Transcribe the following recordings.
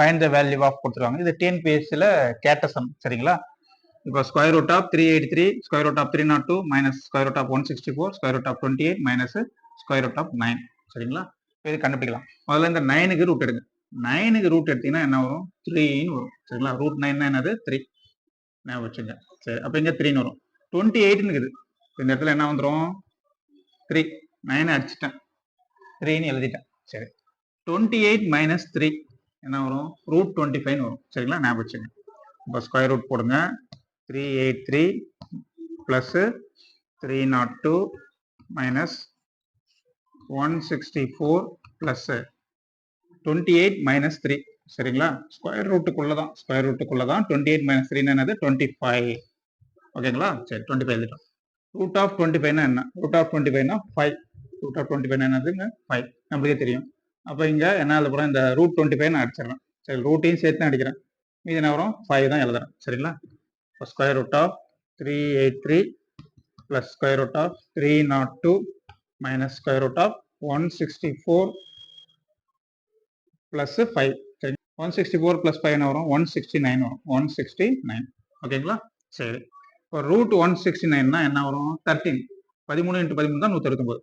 Find the value of கொடுத்துருவாங்க. இது டிஎன்பிஎஸ்சியில் கேட்ட சம் சரிங்களா. இப்போ square root of 383 square root of 302 minus square root of 164 square root of 28 minus square root of 9 சரிங்களா. இப்போ இது கண்டுபிடிக்கலாம். முதல்ல இந்த 9க்கு ரூட் எடுங்க. 9க்கு ரூட் எடுத்தீங்கன்னா என்ன வரும்? 3ன்னு வரும் சரிங்களா. ரூட் 9 என்னது? 3 ஞாபகம் வச்சுங்க. சரி, அப்போ இங்கே 3ன்னு வரும். 28ன்னு இருக்குது. இந்த இடத்துல என்ன வந்துடும்? 3 9 அடிச்சிட்டேன், 3ன்னு எழுதிட்டேன். சரி, 28 மைனஸ் 3 என்ன வரும்? ரூட் 25 வரும் சரிங்களா. ஞாபகம் வச்சுங்க. இப்போ ஸ்கொயர் ரூட் போடுங்க. 383 பிளஸ் 302 மைனஸ் 164 பிளஸ் 28 மைனஸ் 3 சரிங்களா. ஸ்கொயர் ரூட்டுக்குள்ள தான் 28 மைனஸ் 3 என்னது? 25 ஓகேங்களா. சரி, 25 எழுதிட்டோம். ரூட் ஆஃப் 25 என்ன? Root of 25 5. ரூட் ஆஃப் 25 என்னதுங்க? 5 நம்மளுக்கே தெரியும். அப்போ இங்கே என்ன எழுத போகிறேன்? இந்த ரூட் 25 நான் அடிச்சிடறேன். சரி, ரூட்டையும் சேர்த்து தான் அடிக்கிறேன். இது என்ன வரும்? 5 தான் எழுதுறேன் சரிங்களா. இப்போ square root of 383 plus square root of 302 minus square root of 164 plus 5 சரி. 164 பிளஸ் 5 என்ன வரும்? 169 வரும். 169 ஓகேங்களா. சரி, இப்போ ரூட் 169 என்ன வரும்? 13. 13 × 13 தான் 169.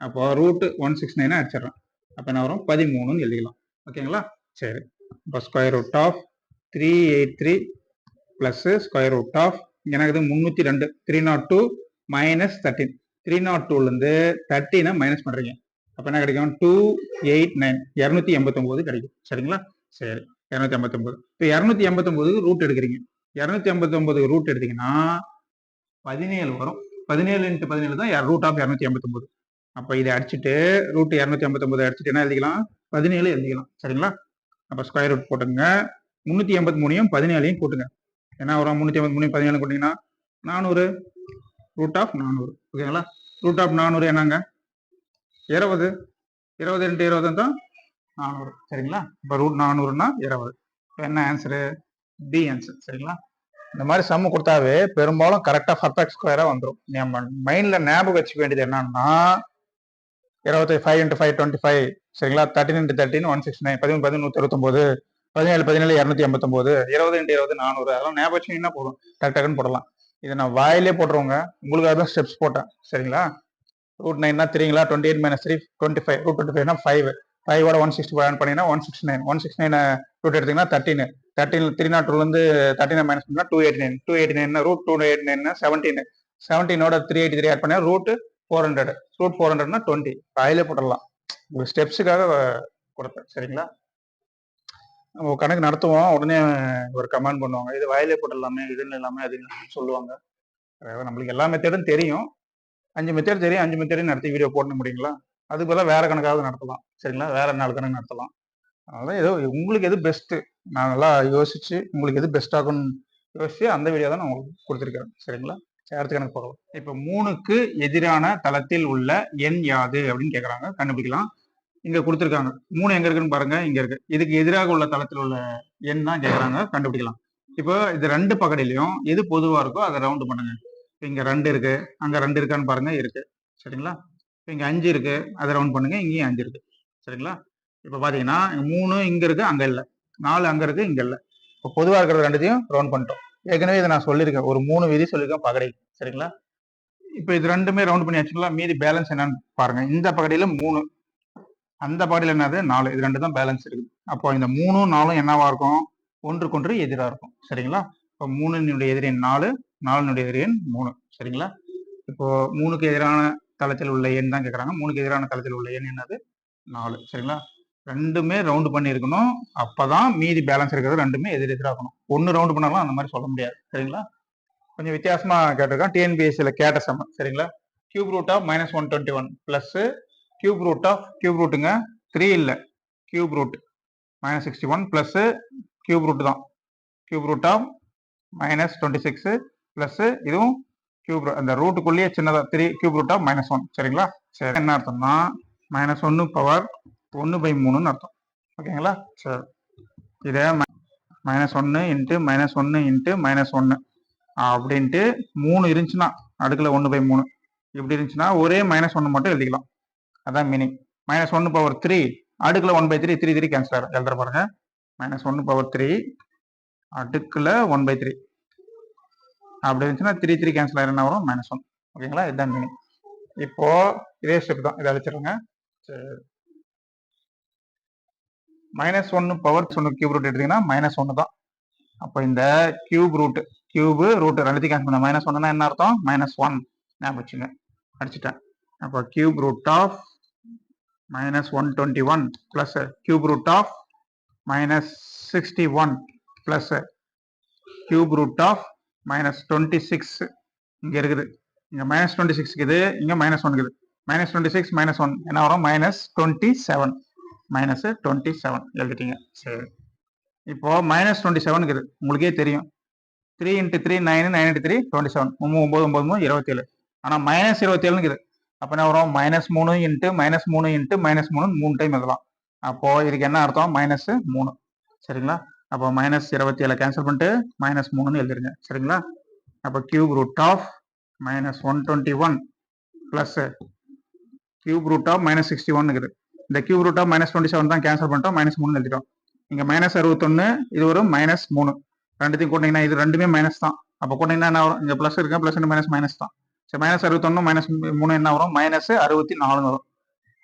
அப்போ ரூட் 169 அடிச்சிடறேன். அப்போ என்ன வரும்? 13ன்னு எழுதிக்கலாம் ஓகேங்களா. சரி, இப்போ square root of 383 plus square root of எனக்கு 302 302 மைனஸ் 13. 302லேருந்து 13 மைனஸ் பண்ணுறீங்க. அப்போ என்ன கிடைக்கும்? 289 289 கிடைக்கும் சரிங்களா. சரி, 289. இப்போ 289 ரூட் எடுக்கிறீங்க. 289 ரூட் எடுத்தீங்கன்னா 17 வரும். 17 × 17 தான் ரூட் ஆஃப் 289. அப்போ இதை அடிச்சுட்டு ரூட் 289 அடிச்சுட்டு என்ன எழுதிக்கலாம்? 17 எழுதிக்கலாம் சரிங்களா. அப்போ ஸ்கொயர் ரூட் போட்டுங்க. 383யும் 17யும் கூட்டுங்க. என்ன வரும்? 383 17 கூட்டிங்கன்னா 400. ரூட் ஆஃப் 400 ஓகேங்களா. ரூட் ஆஃப் 400 என்னங்க? 20. 20 × 20 தான் 400 சரிங்களா. இப்போ ரூட் 400னா 20. இப்போ என்ன ஆன்சரு? டி ஆன்சர் சரிங்களா. இந்த மாதிரி சம்மு கொடுத்தாவே பெரும்பாலும் கரெக்டாக பர்ஃபெக்ட் ஸ்கொயராக வந்துடும். நம்ம மைண்டில் ஞாபகம் வச்சுக்க வேண்டியது என்னன்னா 25 × 5 25 சரிங்களா. 13 × 13 169 13 13 169 17 17 289 20 × 20 400. அதெல்லாம் ஞாபகம் வச்சுக்கிங்கன்னா போதும், டக்குன்னு போடலாம். இதை நான் வாயிலே போட்டுருவோங்க, உங்களுக்காக தான் ஸ்டெப்ஸ் போட்டேன் சரிங்களா. ரூட் 9 3ங்களா. 28 மைனஸ் 3 25. ரூட் 25 5. 5ஓட 165 ஆட் பண்ணிங்கன்னா 169. 169 ரூட் எடுத்தீங்கன்னா 13. 13 302லேருந்து 13 மைனஸ் பண்ணால் 289. 289 ரூட் 289 17. 17ஓட 383 ஆட் பண்ணால் ரூட் 400. ரூட் 400னா 20. வாயிலே போட்டுடலாம். ஒரு ஸ்டெப்ஸுக்காக கொடுத்தேன் சரிங்களா. நம்ம கணக்கு நடத்துவோம், உடனே ஒரு கமெண்ட் பண்ணுவாங்க, இது வாயிலே போட்டுடலாமே, இதுன்னு எல்லாமே அது சொல்லுவாங்க. நம்மளுக்கு எல்லா மெத்தடும் தெரியும். 5 மெத்தட் தெரியும். 5 மெத்தடையும் நடத்தி வீடியோ போட முடியுங்களா? அதுக்கு பதிலாக வேற கணக்காவது நடத்தலாம் சரிங்களா. வேற 4 கணக்கு நடத்தலாம். அதனால ஏதோ உங்களுக்கு எது பெஸ்ட்டு, நான் நல்லா யோசிச்சு உங்களுக்கு எது பெஸ்ட் ஆகும்னு யோசிச்சு அந்த வீடியோ தான் நான் உங்களுக்கு கொடுத்துருக்கேன் சரிங்களா. அடுத்த கணக்கு போகலாம். இப்போ 3க்கு எதிரான தளத்தில் உள்ள எண் யாது அப்படின்னு கேட்குறாங்க. கண்டுபிடிக்கலாம். இங்க கொடுத்துருக்காங்க. 3 எங்க இருக்குன்னு பாருங்க, இங்க இருக்கு. இதுக்கு எதிராக உள்ள தளத்தில் உள்ள எண் தான் கேட்குறாங்க. கண்டுபிடிக்கலாம். இப்போ இது 2 பக்கத்திலையும் எது பொதுவா இருக்கோ அதை ரவுண்டு பண்ணுங்க. இங்க 2 இருக்கு, அங்க 2 இருக்கான்னு பாருங்க, இருக்கு சரிங்களா. இங்க 5 இருக்கு, அதை ரவுண்ட் பண்ணுங்க. இங்கேயும் 5 இருக்கு சரிங்களா. இப்போ பாத்தீங்கன்னா 3 இங்க இருக்கு, அங்க இல்லை. 4 அங்க இருக்கு, இங்க இல்லை. இப்போ பொதுவா இருக்கிற ரெண்டுத்தையும் ரவுண்ட் பண்ணிட்டோம். ஏற்கனவே இதை நான் சொல்லியிருக்கேன், ஒரு 3 விதி சொல்லியிருக்கேன் பகடை சரிங்களா. இப்போ இது ரெண்டுமே ரவுண்ட் பண்ணி வச்சுக்கலாம். மீதி பேலன்ஸ் என்னன்னு பாருங்க. இந்த பகடையில 3, அந்த பகடையில என்னது 4. இது 2 தான் பேலன்ஸ் இருக்குது. அப்போ இந்த 3ம் 4ம் என்னவா இருக்கும்? ஒன்றுக்கொன்று எதிராக இருக்கும் சரிங்களா. இப்போ 3னுடைய எதிரின் 4, 4னுடைய எதிரின் 3 சரிங்களா. இப்போ 3க்கு எதிரான தளத்தில் உள்ள எண் தான் கேட்குறாங்க. 3க்கு எதிரான தளத்தில் உள்ள எண் என்னது? 4 சரிங்களா. ரெண்டுமே ரவுண்டு பண்ணி இருக்கணும். அப்பதான் மீதி பேலன்ஸ் இருக்கிறது ரெண்டுமே எதிராகணும். ஒன்று ரவுண்டு பண்ணாலும் அந்த மாதிரி சொல்ல முடியாது சரிங்களா. கொஞ்சம் வித்தியாசமா கேட்டிருக்கோம். டிஎன்பிஎஸ்சியில கேட்ட சம சரிங்களா. Cube root of -121 plus cube root of cube ரூட்டுங்க 3 இல்லை, cube root -61 plus cube root தான். கியூப் ரூட் ஆஃப் -26 பிளஸ் இதுவும் கியூப் அந்த ரூட்டுக்குள்ளேயே சின்னதா 3 கியூப் ரூட் ஆஃப் -1 சரிங்களா. சரி, என்ன அர்த்தம்னா -1 பவர் 1/3ன்னு அர்த்தம் ஓகேங்களா. சரி, இதை -1 இன்ட்டு -1 இன்ட்டு -1 அப்படின்ட்டு 3 இருந்துச்சுன்னா அடுக்குல 1/3 இப்படி இருந்துச்சுன்னா ஒரே -1 மட்டும் எழுதிக்கலாம். அதான் மீனிங். -1 பவர் 3 அடுக்குல 1/3 3 3 கேன்சல் ஆகும். எழுதுற பாருங்க. -1 பவர் 3 அடுக்குல 1/3 அப்படி இருந்துச்சுன்னா 3 3 கேன்சல் ஆகிடும், என்ன வரும் -1. ஓகேங்களா, இதுதான் மீனிங். இப்போ இதே ஸ்டெப் தான், இதை அழிச்சிருங்க. சரி, -1 பவர் 1 கியூப் ரூட் எடுத்தீங்கன்னா -1 தான். அப்போ இந்த கியூப் ரூட் ரெண்டுத்தையும் கேன்சல் பண்ண -1னா என்ன அர்த்தம், -1 ஞாபகம் வச்சுங்க, அடிச்சுட்டேன். அப்போ cube root of -121 plus cube root of -61 plus cube root of -26 இங்க இருக்குது. இங்க -26 இருக்குது, இங்க -1 இருக்குது. -26 -1 என்ன வரும், -27 -27 எழுதிட்டீங்க. சரி, இப்போ -27 இருக்குது, உங்களுக்கே தெரியும். 3 × 3 9, 9 × 3 27, 9 9 3 27. ஆனா -27 இருக்குது. அப்ப என்ன வரும், -3 × -3 × -3 3 டைம் எழுதலாம். அப்போ இதுக்கு என்ன அர்த்தம், -3. சரிங்களா, அப்போ -27 கேன்சல் பண்ணிட்டு -3 எழுதிருங்க. சரிங்களா, அப்போ cube root of -121 plus cube root of -61 இருக்குது. இந்த கியூப் ரூட் ஆஃப் -27 தான் கேன்சல் பண்ணிட்டோம், -3 எழுதிட்டோம். இங்க -61, இது ஒரு -3, ரெண்டுத்தையும் கூட்டிங்கன்னா இது ரெண்டுமே மைனஸ் தான். அப்போ கூட்டிங்கன்னா என்ன வரும், இங்க பிளஸ் இருக்கு, பிளஸ் மைனஸ் தான். சரி, -61 -3 என்ன வரும், -64 வரும்.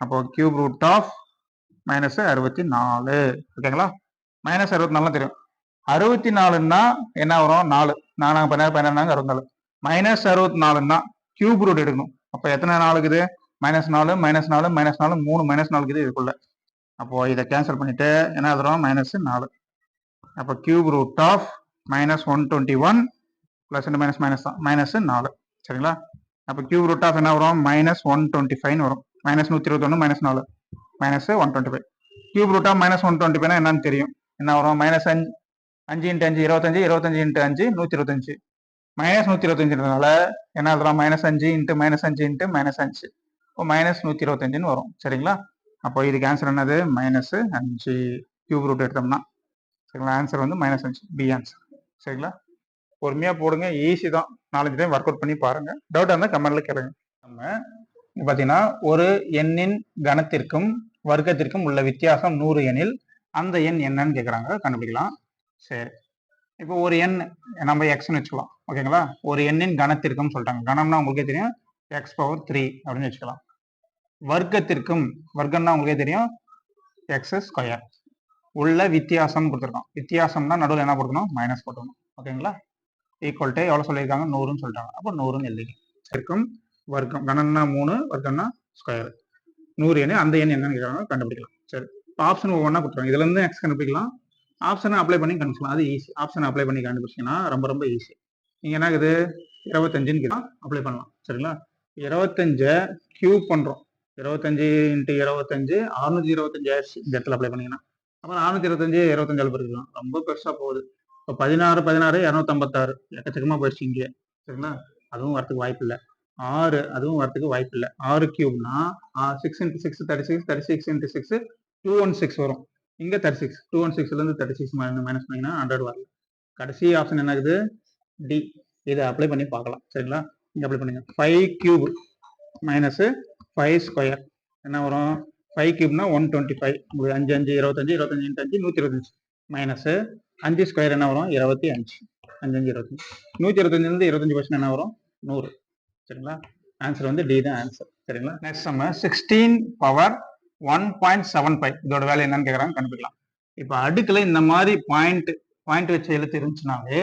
அப்போ கியூப் ரூட் ஆஃப் -64. ஓகேங்களா, -64 தெரியும். 64ன்னா என்ன வரும், 4 4 16 16 64. -64ன்னா கியூப் ரூட் எடுக்கணும். அப்போ எத்தனை 4 இருக்குது, -4 -4 -4 3 -4 இருக்குது இதுக்குள்ள. அப்போ இதை கேன்சல் பண்ணிட்டு என்ன எழுதுறோம், -4. அப்போ cube root of -121 plus minus தான், -4. சரிங்களா, அப்போ கியூப் ரூட் ஆஃப் என்ன வரும், -125 வரும். -121 -4 -125. கியூப் ரூட் ஆஃப் -125 என்னன்னு தெரியும், என்ன வரும், -5 5 × 5 25, 25 × 5 125. -125னால என்ன எழுதுறோம், -5 × -5 × -5, இப்போ -125 வரும். சரிங்களா, அப்போ இதுக்கு ஆன்சர் என்னது, -5 கியூப் ரூட் எடுத்தோம்னா. சரிங்களா, ஆன்சர் வந்து -5, பி ஆன்சர். சரிங்களா, பொறுமையா போடுங்க, ஈஸி தான். 4 டைம் ஒர்க் அவுட் பண்ணி பாருங்க. டவுட் இருந்தால் கமெண்ட்ல கேளுங்க. நம்ம பார்த்தீங்கன்னா ஒரு எண்ணின் கணத்திற்கும் வர்க்கத்திற்கும் உள்ள வித்தியாசம் 100 எனில் அந்த எண் என்னன்னு கேட்குறாங்க, கண்டுபிடிக்கலாம். சரி, இப்போ ஒரு எண் நம்ம எக்ஸ்ன்னு வச்சுக்கலாம். ஓகேங்களா, ஒரு எண்ணின் கணத்திற்கும் சொல்லிட்டாங்க. கணம்னா உங்களுக்கே தெரியும், x⁻³ அப்படின்னு வச்சுக்கலாம். வர்க்கத்திற்கும், வர்க்கம்னா உங்களுக்கே தெரியும், x² உள்ள வித்தியாசம் கொடுத்துருக்கோம். வித்தியாசம்னா நடுவில் என்ன போடணும், மைனஸ் போட்டணும். ஓகேங்களா, ஈக்குவல் டு எவ்வளோ சொல்லியிருக்காங்க, 100ன்னு சொல்லிட்டாங்க. அப்போ 100ன்னு எழுதிக்கலாம். இருக்கும் வர்க்கம், கணம்னா 3, வர்க்கம்னா ஸ்கொயர். 100 எண், அந்த எண் என்னன்னு கேட்குறாங்க, கண்டுபிடிக்கலாம். சரி, ஆப்ஷன் ஒவ்வொன்றா கொடுத்துருவாங்க. இதுல இருந்து எக்ஸ் கண்டுபிடிக்கலாம், ஆப்ஷனை அப்ளை பண்ணி கண்டுபிடிக்கலாம். அது ஈஸி. ஆப்ஷனை அப்ளை பண்ணி கண்டுபிடிச்சிங்கன்னா ரொம்ப ஈஸி. நீங்க என்ன இருக்குது, 25ன்னு அப்ளை பண்ணலாம். சரிங்களா, 25 கியூப் பண்றோம். 25 × 25 625 ஆயிடுச்சு. இந்த இடத்துல அப்ளை பண்ணீங்கன்னா அப்புறம் 425 25 இருக்கலாம். ரொம்ப பெருசா போகுது. இப்போ 16 16 256 எக்கச்சக்கமா போயிடுச்சு இங்கே. சரிங்களா, அதுவும் வரத்துக்கு வாய்ப்பு இல்லை. 6 அதுவும் வரத்துக்கு வாய்ப்பு இல்லை. 6 கியூப்னா 6 × 6 36, 36 × 6 216 வரும். இங்க 36, 216 இருந்து 36 மைனஸ் பண்ணீங்கன்னா 100 வரல. கடைசி ஆப்ஷன் என்ன இருக்குது, டி. இதை அப்ளை பண்ணி பார்க்கலாம். சரிங்களா, இங்க அப்ளை பண்ணுங்க. 5 கியூப் மைனஸ் 5 ஸ்கொயர் என்ன வரும், 5 கியூப்னா 125, 5 5 25, 25 × 5 125 மைனஸ் 5 ஸ்கொயர் என்ன வரும், 25, 5 5 25, 125 25% என்ன வரும், 100. சரிங்களா, ஆன்சர் வந்து டி தான் ஆன்சர். சரிங்களா, நெக்ஸ்ட் நம்ம 16 பவர் 1.75 இதோட வேலை என்னன்னு கேட்குறாங்க, கண்டுபிடிக்கலாம். இப்போ அடுக்குல இந்த மாதிரி பாயிண்ட் வச்ச எழுத்து இருந்துச்சுனாலே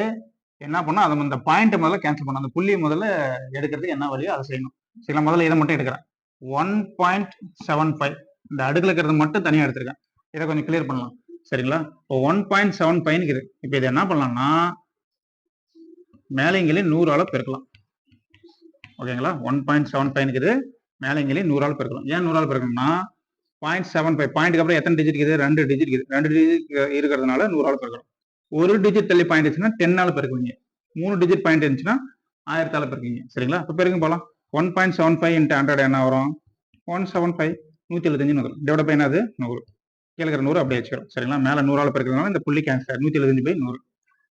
என்ன பண்ணணும், அதை இந்த பாயிண்ட் முதல்ல கேன்சல் பண்ணணும். அந்த புள்ளியை முதல்ல எடுக்கிறதுக்கு என்ன வழியோ அதை செய்யணும். சரிங்களா, முதல்ல இதை மட்டும் எடுக்கிறேன். 1.75 இந்த அடுக்குல இருக்கிறது மட்டும் தனியாக எடுத்திருக்கேன். இதை கொஞ்சம் கிளியர் பண்ணலாம். சரிங்களா, இப்போ 1.75 இருக்குது. இப்போ இதை என்ன பண்ணலாம்னா மேலைங்கிலே 100ஆல பெருக்கலாம். ஓகேங்களா, 1.75 இருக்குது, மேலைங்கிலே 100ஆல பெருக்கலாம். ஏன் 100ஆல பெருக்கணும்னா 0.75 பாயிண்ட்டுக்கு அப்புறம் எத்தனை டிஜிட் இருக்குது, 2 டிஜிட் இருக்குது. 2 டிஜிட் இருக்கிறதுனால 100ஆல பெருக்கணும். ஒரு டிஜிட் தள்ளி பாயிண்ட் இருந்துச்சுன்னா 10ஆல பெருக்குவீங்க. 3 டிஜிட் பாயிண்ட் இருந்துச்சுன்னா 1000ஆல பெருக்குவீங்க. சரிங்களா, இப்போ பெருங்க போகலாம். 1.75 × 100 என்ன வரும், 175 175 வரும். டிவைட் பை என்னது, 100. கீழே இருக்கிற 100 அப்படியே வச்சுக்கிறோம். சரிங்களா, மேலே 100ஆல பெருக்கிறதுனால இந்த புள்ளி கேன்சல் 175/100.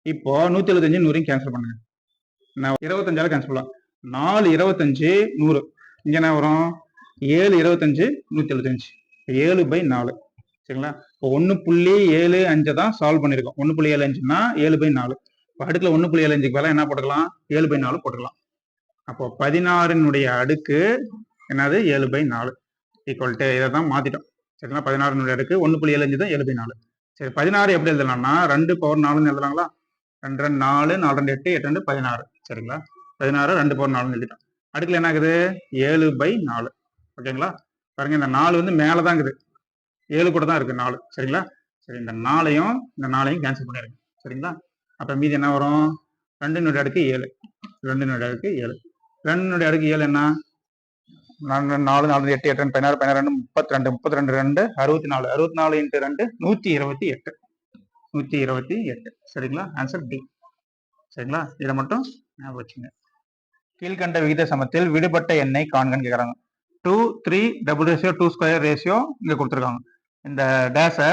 இப்போ 175 100 கேன்சல் பண்ணுங்க. நான் 25ஆல கேன்சல் பண்ணலாம். 4 25 100. இங்க என்ன வரும், 7 25 175, 7/4. சரிங்களா? இப்போ 1.75 தான் சால்வ் பண்ணியிருக்கோம். 1.75னா 7/4. இப்போ அடுக்குல 1.75க்கு பதிலா என்ன போட்டுக்கலாம்? 7/4 போட்டுக்கலாம். அப்போ 16னுடைய அடுக்கு என்னது? 7/4 ஈக்குவல் டு இதை தான் மாத்திட்டோம். சரிங்களா? 16னுடைய அடுக்கு 1.75 தான் 7/4. சரி, 16 எப்படி எழுதலாம்னா 2 பவர் 4ன்னு எழுதலாங்களா? 2 2 4, 4 2 8, 8 2 16. சரிங்களா? 16 2 பவர் 4ன்னு எழுதிட்டோம். அடுக்குல என்ன ஆகுது? 7/4. ஓகேங்களா? பாருங்க, இந்த 4 வந்து மேலதான் இருக்குது, 7 கூட தான் இருக்கு 4. சரிங்களா? சரி, இந்த 4ஐயும் கேன்சல் பண்ணிருங்க. சரிங்களா? அப்ப மீதி என்ன வரும்? 2னுடைய அடுக்கு 7. 2னுடைய அடுக்கு 7. 2னுடைய அடுக்கு 7 என்ன? 4 4 8 8 16 16 32 32 2 64 64 இன்ட்டு 2 128. 128. சரிங்களா? Answer D. சரிங்களா? இதை மட்டும் ஞாபகம் வச்சுங்க. கீழ்கண்ட விகித சமத்தில் விடுபட்ட எண்ணை காண்கன்னு கேட்குறாங்க. 2 3 டபுள் ரேஷியோ 2 ஸ்கொயர் ரேஷியோ இங்க கொடுத்துருக்காங்க. இந்த டேஷை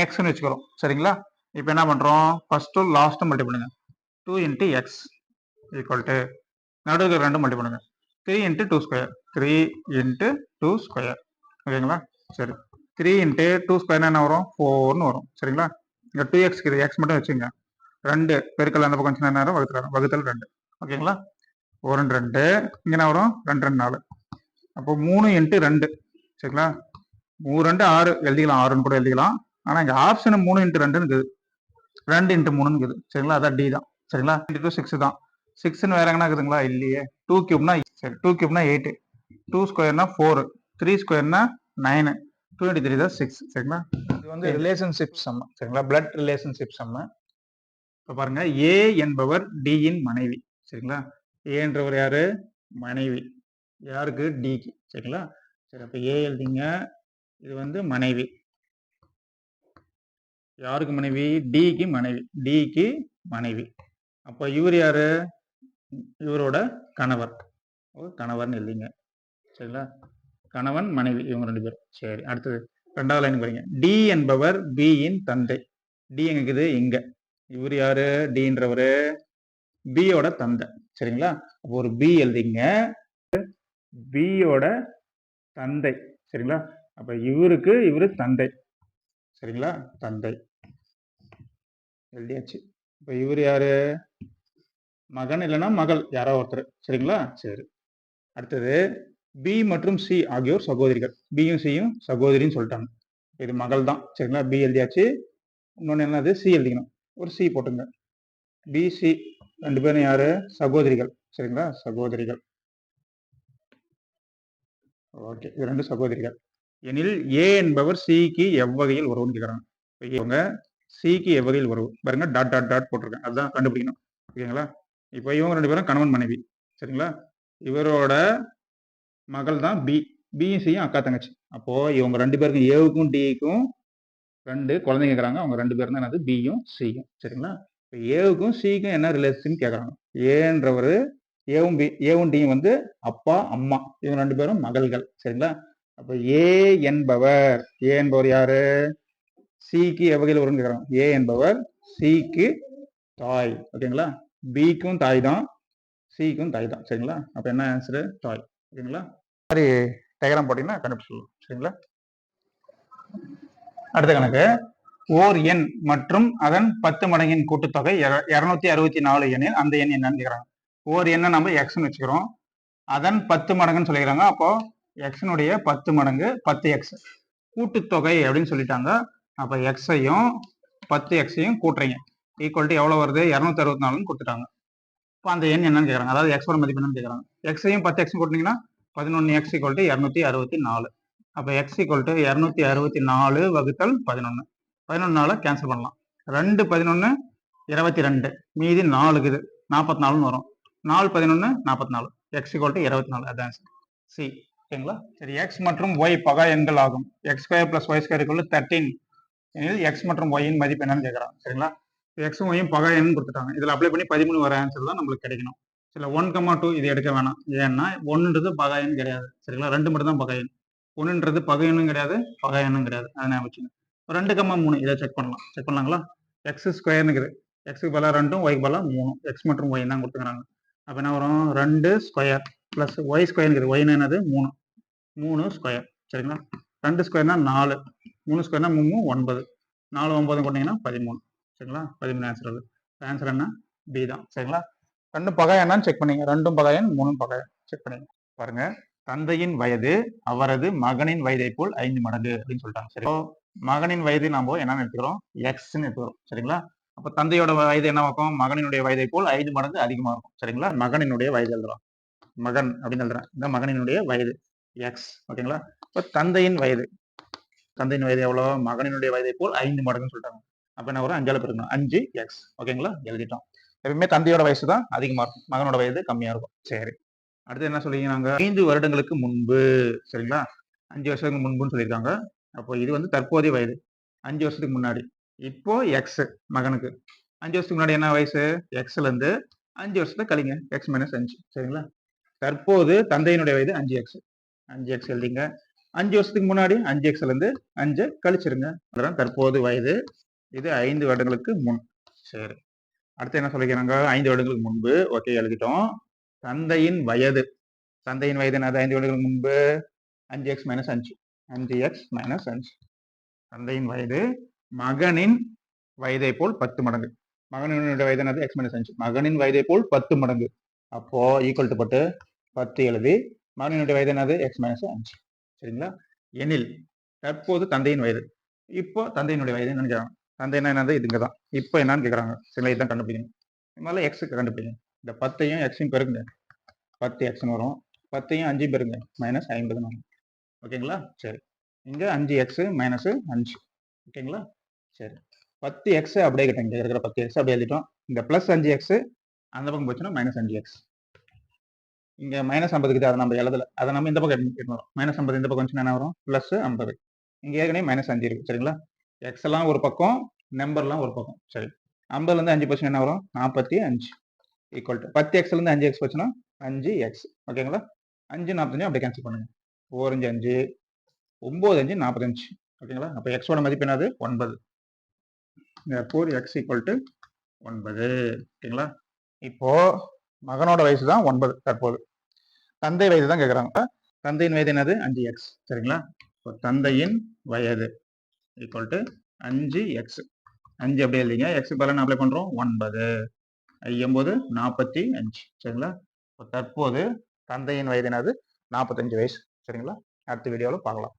எக்ஸ்ன்னு வச்சுக்கிறோம். சரிங்களா? இப்போ என்ன பண்றோம்? ஃபர்ஸ்ட் லாஸ்ட் மல்டி பண்ணுங்க. 2 இன்ட்டு எக்ஸ் ஈக்குவல் டு நடுவில் 2 மல்டி பண்ணுங்க. 3 இன்ட்டு 2 ஸ்கொயர் 3 இன்ட்டு 2 ஸ்கொயர். ஓகேங்களா? சரி, 3 இன்ட்டு 2 ஸ்கொயர்னா என்ன வரும்? 4ன்னு வரும். சரிங்களா? இங்க 2x இது எக்ஸ் மட்டும் வச்சுங்க. 2 பெருக்கல் அந்த பக்கம் என்ன நேரம் வகுத்தல் 2. ஓகேங்களா? 1 2 இங்க என்ன வரும்? 2 2 4. அப்போ 3 இன்ட்டு 2. சரிங்களா? 3 2 6 எழுதிக்கலாம், 6ன்னு கூட எழுதிக்கலாம். ஆனா இங்க ஆப்ஷன் 3 இன்ட்டு 2ன்னு இருக்குது, 2 இன்ட்டு 3ன்னு இருக்குது. சரிங்களா? அதான் டி தான். சரிங்களா? 2 6 தான். 6ன்னு வேற எங்கன்னா இருக்குதுங்களா? இல்லையே. 2 கியூப்னா சரி, 2 கியூப்னா 8, 2 ஸ்கொயர்னா 4, 3 ஸ்கொயர்னா 9, 2 இன்ட்டு 3 தான் 6. சரிங்களா? இது வந்து ரிலேஷன்ஷிப் சம். சரிங்களா? பிளட் ரிலேஷன்ஷிப் சம். இப்போ பாருங்க, ஏ என்பவர் டியின் மனைவி. சரிங்களா? ஏ என்றவர் யாரு? மனைவி. யாருக்கு? டிக்கு. சரிங்களா? சரி, அப்ப ஏ எழுதிங்க. இது வந்து மனைவி. யாருக்கு மனைவி? டிக்கு மனைவி. டிக்கு மனைவி. அப்ப இவர் யாரு? இவரோட கணவர். கணவர்னு எழுதிங்க. சரிங்களா? கணவன் மனைவி இவங்க 2 பேரும். சரி, அடுத்தது 2வது லைன் பாருங்க. டி என்பவர் பியின் தந்தை. டி எங்க இருக்குது? இங்க. இவர் யாரு? டின்றவரு பியோட தந்தை. சரிங்களா? அப்போ ஒரு பி எழுதிங்க. பியோட தந்தை. சரிங்களா? அப்ப இவருக்கு இவரு தந்தை. சரிங்களா? தந்தை எழுதியாச்சு. இப்ப இவர் யாரு? மகன் இல்லைன்னா மகள், யாரோ ஒருத்தர். சரிங்களா? சரி, அடுத்தது பி மற்றும் சி ஆகியோர் சகோதரிகள். பியும் சியும் சகோதரின்னு சொல்லிட்டாங்க. இது மகள் தான். சரிங்களா? பி எழுதியாச்சு. இன்னொன்னு என்னது? சி எழுதிக்கணும். ஒரு சி போட்டுங்க. பி சி 2 பேரும் யாரு? சகோதரிகள். சரிங்களா? சகோதரிகள். ஓகே, இது 2 சகோதரிகள் எனில் ஏ என்பவர் சிக்கு எவ்வகையில் உறவுன்னு கேட்குறாங்க. இவங்க சிக்கு எவ்வகையில் உறவு பாருங்க, டாட் டாட் டாட் போட்டிருக்கேன், அதுதான் கண்டுபிடிக்கணும். ஓகேங்களா? இப்போ இவங்க 2 பேரும் கணவன் மனைவி. சரிங்களா? இவரோட மகள் தான் பி. பியும் சியும் அக்கா தங்கச்சி. அப்போ இவங்க 2 பேருக்கும், ஏவுக்கும் டிக்கும் 2 குழந்தைங்க இருக்கிறாங்க. அவங்க 2 பேரும் தான் என்னது? பியும் சியும். சரிங்களா? இப்போ ஏவுக்கும் சிக்கும் என்ன ரிலேஷன் கேட்குறாங்க. ஏன்றவர் ஏவும் டியும் வந்து அப்பா அம்மா, இவங்க 2 பேரும் மகள்கள். சரிங்களா? அப்ப ஏ என்பவர் யாரு? சிக்கு எவ்வகையில் வரும்னு கேட்குறாங்க. ஏ என்பவர் சிக்கு தாய். ஓகேங்களா? பிக்கும் தாய் தான், சிக்கும் தாய் தான். சரிங்களா? அப்ப என்ன ஆன்சரு? தாய். ஓகேங்களா? மாதிரி டயக்ராம் போட்டீங்கன்னா கண்டுபிடிச்சிடலாம். சரிங்களா? அடுத்த கணக்கு, ஓர் எண் மற்றும் அதன் 10 மடங்கின் கூட்டுத்தொகை 264 எண்ணில் அந்த எண் என்னன்னு கேட்குறாங்க. ஓர் எண்ணை நம்ம எக்ஸ்ன்னு வச்சுக்கிறோம், அதன் 10 மடங்குன்னு சொல்லிக்கிறாங்க. அப்போ எக்ஸினுடைய 10 மடங்கு 10x கூட்டுத்தொகை அப்படின்னு சொல்லிட்டாங்க. அப்ப எக்ஸையும் 10xையும் கூட்டுறீங்க. ஈக்குவல் டு எவ்வளவு வருது? 264ன்னு கொடுத்துட்டாங்க. இப்போ அந்த எண் என்னன்னு கேட்குறாங்க, அதாவது எக்ஸோட மதிப்பு என்னன்னு கேட்குறாங்க. எக்ஸையும் 10x கூட்டினீங்கன்னா 11x ஈக்குவல் டு 264. அப்போ எக்ஸ் ஈக்குவல் டு 264 வகுத்தல் 11. 11 கேன்சல் பண்ணலாம். 2 11 22, மீதி 4 இருக்குது, 44ன்னு வரும். 4 11 44. X equal to 24. அதான் சி. ஓகேங்களா? சரி, எக்ஸ் மற்றும் ஒய் பகா எண்கள் ஆகும். X square plus y square equal to 13 எனில் எக்ஸ் மற்றும் ஒய்யின் மதிப்பு என்னன்னு கேட்குறாங்க. சரிங்களா? எக்ஸும் ஒய்யும் பகா எண் கொடுத்துட்டாங்க. இதில் அப்ளை பண்ணி 13 வர ஆன்சர் தான் நம்மளுக்கு கிடைக்கணும். சில 1,2 இது எடுக்க வேணாம். ஏன்னா 1ன்றது பகா எண் கிடையாது. சரிங்களா? 2 மட்டும் தான் பகா எண். 1ன்றது பகா எண்ணும் கிடையாது, பகா எண்ணும் கிடையாது. அதை வச்சுங்க. 2,3 இதை செக் பண்ணலாம். செக் பண்ணலாங்களா? எக்ஸ் ஸ்கொயர்னு இருக்குது. எக்ஸுக்கு பதிலாக 2, ஒய்க்கு பதிலாக 3. எக்ஸ் மற்றும் ஒய் தான் கொடுத்துக்கிறாங்க. அப்போ என்ன வரும்? 2 ஸ்கொயர் பிளஸ் ஒய் ஸ்கொயர் இருக்குது. ஒய்னு என்னது? 3 ஸ்கொயர். சரிங்களா? 2 ஸ்கொயர்னா 4, 3 ஸ்கொயர்னா 3 9, 4 9 கொண்டீங்கன்னா 13. சரிங்களா? 13 ஆன்சர் வருது. ஆன்சர் என்ன? பி தான். சரிங்களா? ரெண்டும் பகா என்னான்னு செக் பண்ணீங்க. 2ம் பகா எண், 3ம் பகா எண் செக் பண்ணீங்க. பாருங்க, தந்தையின் வயது அவரது மகனின் வயதை போல் 5 மடங்கு அப்படின்னு சொல்லிட்டாங்க. சரி, மகனின் வயது நாம என்னன்னு எடுத்துக்கிறோம்? எக்ஸ்ன்னு எடுத்துக்கிறோம். சரிங்களா? அப்ப தந்தையோட வயது என்ன இருக்கும்? மகனினுடைய வயதை போல் 5 மடங்கு அதிகமா இருக்கும். சரிங்களா? மகனினுடைய வயது எழுதுறோம். மகன் அப்படின்னு எழுதுறேன். இந்த மகனினுடைய வயது எக்ஸ். ஓகேங்களா? இப்ப தந்தையின் வயது, தந்தையின் வயது எவ்வளோ? மகனினுடைய வயதை போல் 5 மடங்குன்னு சொல்லிட்டாங்க. அப்ப என்ன வரும்? 5ஆல பெருக்கணும். 5 எக்ஸ். ஓகேங்களா? எழுதிட்டோம். எப்பவுமே தந்தையோட வயசு தான் அதிகமா இருக்கும், மகனோட வயது கம்மியா இருக்கும். சரி, அடுத்து என்ன சொல்லிக்கிறாங்க? 5 வருடங்களுக்கு முன்பு. சரிங்களா? 5 வருஷத்துக்கு முன்புன்னு சொல்லியிருக்காங்க. அப்போ இது வந்து தற்போதைய வயது, 5 வருஷத்துக்கு முன்னாடி. இப்போ எக்ஸ் மகனுக்கு 5 வருஷத்துக்கு முன்னாடி என்ன வயசு? எக்ஸ்ல இருந்து 5 வருஷத்தை கழிங்க, எக்ஸ் மைனஸ் 5. சரிங்களா? தற்போது தந்தையினுடைய வயது 5x. 5x எழுதிங்க. 5 வருஷத்துக்கு முன்னாடி 5xல இருந்து 5 கழிச்சிருங்க. அதான் தற்போது வயது. இது 5 வருடங்களுக்கு முன். சரி, அடுத்து என்ன சொல்லிக்கிறாங்க? 5 வருடங்களுக்கு முன்பு. ஓகே, எழுதிட்டோம். தந்தையின் வயது, தந்தையின் வயது என்னது? 5 வருடங்களுக்கு முன்பு 5x மைனஸ் 5. 5x minus 5. தந்தையின் வயது மகனின் வயதை போல் 10 மடங்கு. மகனினுடைய வயது என்னது? x minus 5. மகனின் வயதை போல் 10 மடங்கு. அப்போ ஈக்குவல் டு பட்டு 10 எழுதி மகனினுடைய வயது என்னது? x minus 5. சரிங்களா? எனில் தற்போது தந்தையின் வயது. இப்போ தந்தையினுடைய வயது என்னன்னு கேட்கறாங்க. தந்தைன்னா என்னது? இதுங்க தான். இப்போ என்னன்னு கேட்கறாங்க. சரிங்களா? இதுதான் கண்டுபிடிக்கணும். முதல்ல எக்ஸுக்கு கண்டுபிடிக்கணும். இந்த 10ஐயும் எக்ஸையும் பெருக்குங்க, 10 எக்ஸ்னு வரும். 10ஐயும் 5ஐயும் பெருங்க, மைனஸ் 50 வரும். ஓகேங்களா? சரி, இங்க 5 எக்ஸ் மைனஸ் 5. ஓகேங்களா? சரி, 10 எக்ஸ் அப்படியே கிட்ட, இங்க இருக்கிற 10 எக்ஸ் அப்படியே எழுதிட்டோம். இந்த பிளஸ் 5 எக்ஸ் அந்த பக்கம் போச்சுன்னா மைனஸ் 5 எக்ஸ். இங்க மைனஸ் 50 கிட்ட அதை நம்ம எழுதல, அதை நம்ம இந்த பக்கம் எடுத்து வரும். மைனஸ் 50 இந்த பக்கம் வந்துச்சுன்னா என்ன வரும்? பிளஸ் 50. இங்க ஏற்கனவே மைனஸ் 5 இருக்கு. சரிங்களா? எக்ஸ் எல்லாம் ஒரு பக்கம், நம்பர்லாம் ஒரு பக்கம். சரி, 50ல இருந்து 5 போச்சுன்னா என்ன வரும்? 45 ஈக்குவல் டு 10 எக்ஸ்ல இருந்து 5 எக்ஸ் போச்சுன்னா 5 எக்ஸ். ஓகேங்களா? 5 45 அப்படியே கேன்சல் பண்ணுங்க. 4 5 5, 9 5 45. ஓகேங்களா? அப்ப எக்ஸோட மதிப்பு என்னது? 9. 4 எக்ஸ் ஈக்குவல் டு 9. ஓகேங்களா? இப்போ மகனோட வயசு தான் 9 தற்போது. தந்தை வயது தான் கேட்குறாங்க. தந்தையின் வயது என்னது? 5x. சரிங்களா? இப்போ தந்தையின் வயது ஈக்குவல் டு 5x. 5 அப்படியே இல்லைங்க, எக்ஸ் பதிலாக அப்ளை பண்றோம் 9. 9 45. சரிங்களா? இப்போ தற்போது தந்தையின் வயது என்னது? 45 வயசு. சரிங்களா? அடுத்த வீடியோவில் பார்க்கலாம்.